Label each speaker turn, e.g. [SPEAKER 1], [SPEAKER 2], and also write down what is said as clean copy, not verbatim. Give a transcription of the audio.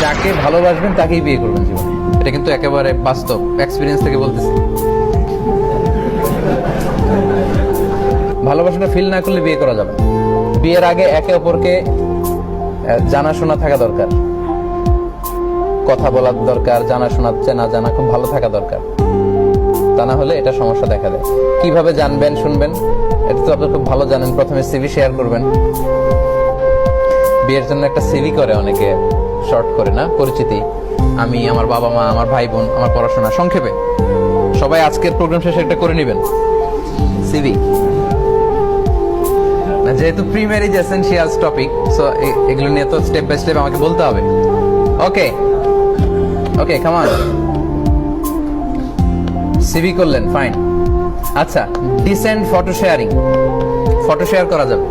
[SPEAKER 1] যাকে ভালোবাসবেন তাকেই বিয়ে করবেন জীবনে। এটা কিন্তু একেবারে বাস্তব এক্সপিরিয়েন্স থেকে বলতেছি। ভালোবাসাটা ফিল না করলে বিয়ে করা যাবে না। বিয়ের আগে একে অপরকে জানাশোনা থাকা দরকার, কথা বলার দরকার, জানাশোনা চেনা জানা খুব ভালো থাকা দরকার। তা না হলে এটা সমস্যা দেখা দেয়। কিভাবে জানবেন শুনবেন এটা তো আপনি খুব ভালো জানেন। প্রথমে সিভি শেয়ার করবেন। বিয়ের জন্য একটা সিভি করে অনেকে, শর্ট করে না, পরিচিতি, আমি, আমার বাবা মা, আমার ভাই বোন, আমার পড়াশোনা, সংক্ষেপে। সবাই আজকের প্রোগ্রাম শেষে একটা করে নেবেন সিভি। যেহেতু pre marriage essentials topic, so এগুলো নিয়ে তো স্টেপ বাই স্টেপ আমাকে বলতে হবে। ওকে ওকে, কাম অন। সিভি করলেন, ফাইন। আচ্ছা, dissent photo sharing, photo share করা যাবে।